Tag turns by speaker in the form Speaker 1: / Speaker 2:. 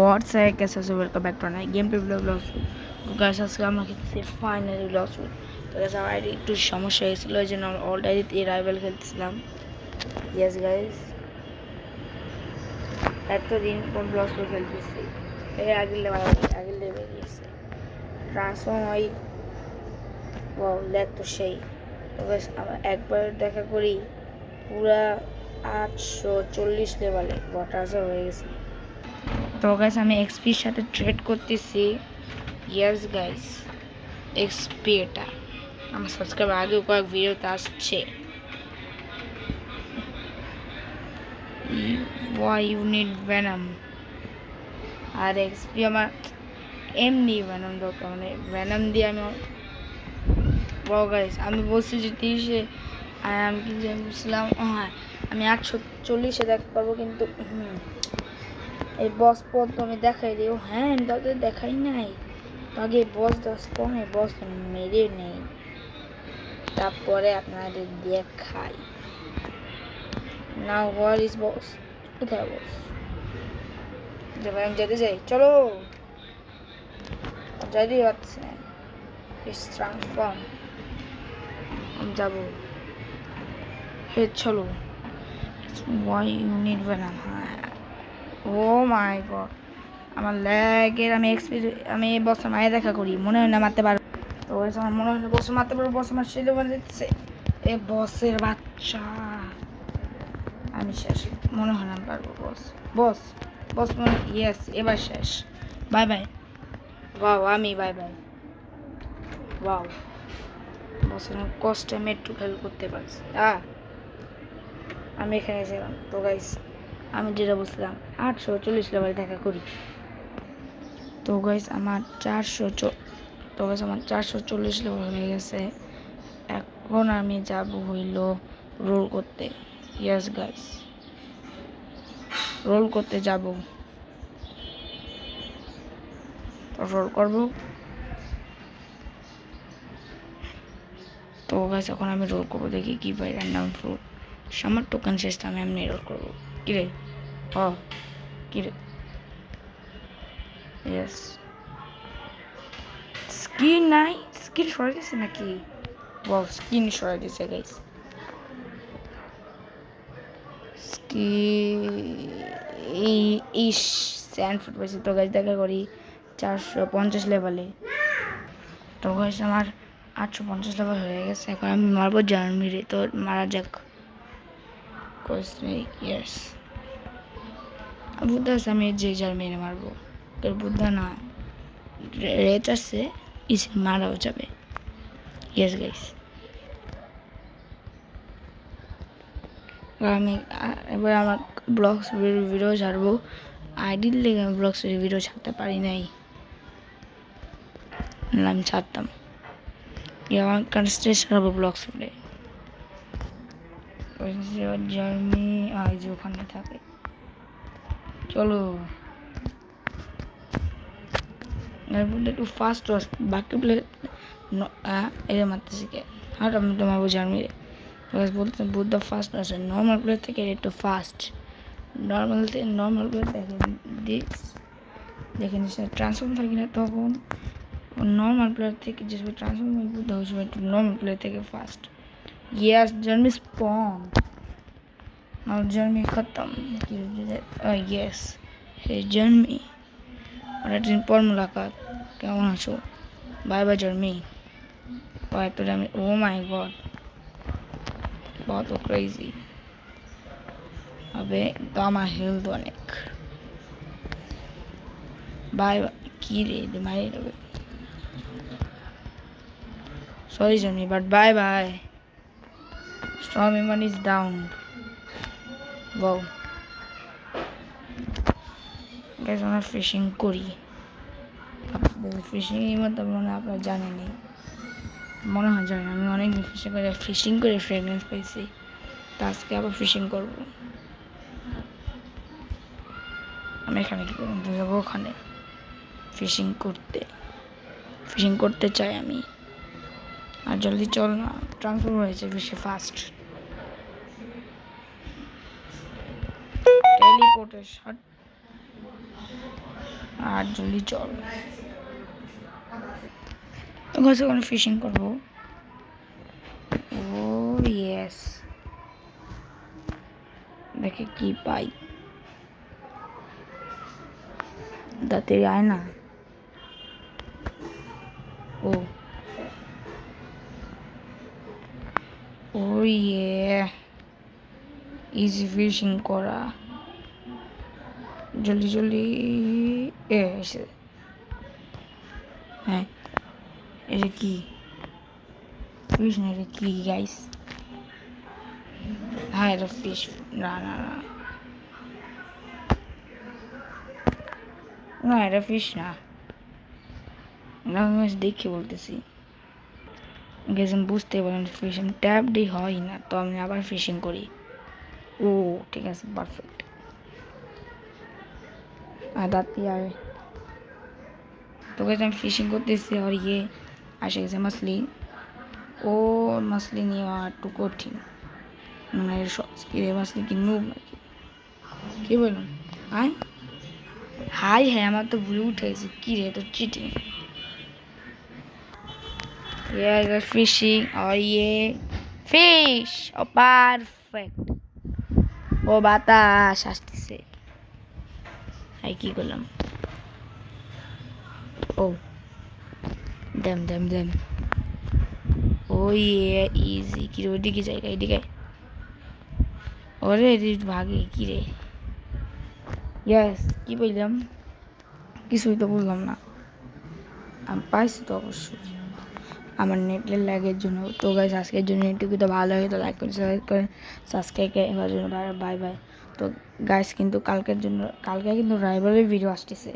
Speaker 1: What's up guys, so welcome back to another gameplay vlog. Guys, আজকে আমরা খেলতেছি finally loss win. তো guys আমার আইডি একটু সমস্যা হয়েছিল, এই জন্য আমরা অল্ড আইডিতে রাইভাল খেলতেছিলাম। ইয়েস গাইস, এতদিন পর লস উইন খেলতেছি। এই আগের লেভেল গিয়েছে ট্রান্সফর্ম হয়। ওয়াও, লেগ তো সেই। তো গাইস আমরা একবার দেখা করি পুরা 840 লেভেলে ট্রান্সফার হয়ে গেছে। তো গাইস আমি এক্সপির সাথে ট্রেড করতেছি। ইয়েস গাইস, এক্সপি এটা আমার সাবস্ক্রাইবার আগেও কয়েক ভিডিওতে আসছে। ওয়াই ইউ নিড ভেনম, আর এক্সপি আমার এমনি ভেনম দরকার, মানে ভেনম দিয়ে আমি ওয়াও গাইস আমি বলছি যে 30-এ আমি কি বলছিলাম, হ্যাঁ আমি 840-এ দেখতে পারবো, কিন্তু এই বস পদ তো আমি দেখাই দিই। হ্যাঁ আমি তাদের দেখাই নাই, আগে বস স্পনে বস মেরে নেই, তারপরে আপনাদের দেখাই। নাও হোয়ার ইজ বস, কোথায় বস? আমি যেতে চাই, চলো যাইতে পারছি না। ইটস ট্রান্সফর্ম, আমি যাবো। হে চলো, ওয়াই ইউ নিড ভেনম। হ্যাঁ ও মাই গড, আমার ল্যাগের আমি আমি এই বছর মায়ে দেখা করি, মনে হয় না মারতে পারবো। তো আমার মনে হয় না বছর মারতে পারবো, বছর আমার সেই লেভেল দিচ্ছে। এ বসের বাচ্চা, আমি শেষ, মনে হয় না পারবো। বস বস বস ইয়েস, এবার শেষ। Bye bye. ওয়াও আমি বাই বাই। ওয়াও, বসের কষ্টে আমি একটু খেল করতে পারছি। আমি এখানে এসেছিলাম। তো গাইস আমি যেটা বলছিলাম 840 লেভেল দেখা করি। তো গাইস আমার 440 লেভেল হয়ে গেছে। এখন আমি যাব হইল রোল করতে। ইয়েস গাইস, রোল করতে যাব, রোল করব। তো গাইস এখন আমি রোল করবো, দেখি কি পাই। র্যান্ডম ফ্রুট, আমার টোকেন শেষ, আমি এমনি রোল করবো। কিরে কিরে, ইয়েস স্কিন নাই, স্কিন সরাই দিছে নাকি? ওয়াও স্কিন সরাই দিছে গাইস। ইস স্যান্ড ফুট পাইছি। তো গাইস দেখা করি 450 লেভেলে। তো গাইস আমার 850 লেভেল হয়ে গেছে। এখন আমি মারবো জার্মিরে, তো মারা যাক। ইয়েস বুদ্ধা আছে, আমি যে জার্মিরে মারবো। তোর বুদ্ধা না, রেচ আছে, ইস মারাও যাবে। ইয়েস গাইস, আমি এবার আমার ব্লগস ভিডিও ছাড়বো। আইডির লেগে আমি ব্লগস ভিডিও ছাড়তে পারি নাই, আমি ছাড়তাম। আমার কনস্টেন্ট ছাড়বো ব্লগস ভিডিও। জার্নি যে ওখানে থাকে, চলো একটু ফাস্ট বাকি প্লে এর মারতে শিখে। আর আমি তো মারবো জার্মিরে। বলতে বুদ্ধ ফাস্ট আছে, নর্মাল প্লেয়ার থেকে একটু ফাস্ট। নর্মাল প্লেয়ার দেখে নিচ্ছে ট্রান্সফর্ম থাকি না, তখন নর্মাল প্লেয়ার থেকে যেসব ট্রান্সফর্ম বুদ্ধ হয়েছিল একটু নর্মাল প্লেয়ার থেকে ফাস্ট। ইয়েস জার্মি স্পন, और जर्मी खत्म। यस हे जर्मी, অনেক দিন পর মুলাকাত, কেমন আছো? Bye bye जर्मी। तो जर्मी, ओ माय गॉड बहुत क्रेजी। अबे तो আমার হেলথ অনেক। বাই কি রে মারি দেবে। Sorry Jeremy but bye bye. Storm ইমান ইজ ডাউন। ওয়াও গাইস আমরা ফিশিং করি। ফিশিং এই মতো মনে আপনারা জানেনই, মনে হয় জানেন। আমি অনেকদিন ফিশিং করে ফ্রেগনেন্স পাইছি, তো আজকে আবার ফিশিং করব। আমি এখানে কি করবো, যাবো ওখানে ফিশিং করতে চাই আমি। আর জলদি চল না, ট্রান্সফার হয়েছে বেশি ফাস্ট। টেলিপোর্টেশন আর জলদি চল তো গাইস ওখানে ফিশিং করবো ও ইয়েস দেখে কি পাই তাড়াতাড়ি আয় না ও ও ইয়ে ইজি ফিশিং করা জলদি জলদি এসে হ্যাঁ এটা কি ফিশ না এটা কি গাইস হ্যাঁ এটা ফিশ না না না না এটা ফিশ না আমি দেখে বলতেছি গেছে বুঝতে পারেন ফিশিং ট্যাপ দিয়ে হয় না তো আমি আবার ফিশিং করি ও ঠিক আছে পারফেক্ট আর দাঁতি আর তো গেছে আমি ফিশিং করতেছি আর ইয়ে আসে গেছে মাছলি ও মাছলি নেওয়া একটু কঠিন মানে মাছলি কি নুব নাকি কি বলুন হ্যাঁ হাই হ্যাঁ আমার তো ভুলে উঠে গেছে কী রে তো cheating Yeah, I got fishing. Oh yeah. Fish. Oh perfect. ও বাতাস আসতেছে হাই কি করলাম ও দেম ও ইয়ে ইজি কি রে ওইদিকে জায়গা এদিকে ওরে ভাগে কি রে ইয়াস কি বললাম কিছুই তো বুঝলাম না আমি পাইছি তো অবশ্যই আমার নেটের ল্যাগের জন্য তো গাইস আজকের জন্য এটুকু তো ভালো হয় তো লাইক করে সাবস্ক্রাইব করার জন্য বাই বাই তো গাইস কিন্তু কালকে কিন্তু রাইভালের ভিডিও আসতেছে